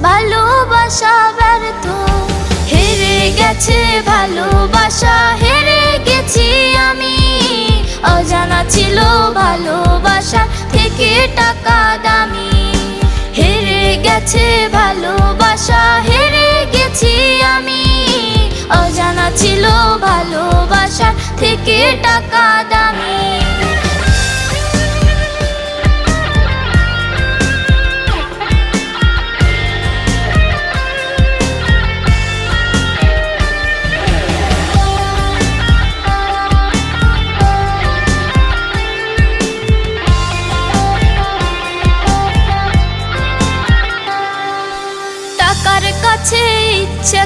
ভালোবাসা ব্যর্থ, হেরে গেছে ভালোবাসা, হেরে গেছি আমি। অজানা ছিল ভালোবাসা থেকে টাকা দামি, হেরে গেছে ভালোবাসা, হেরে গেছি আমি। অজানা ছিল ভালোবাসা থেকে টাকা দামি। টাকার কাছে ইচ্ছে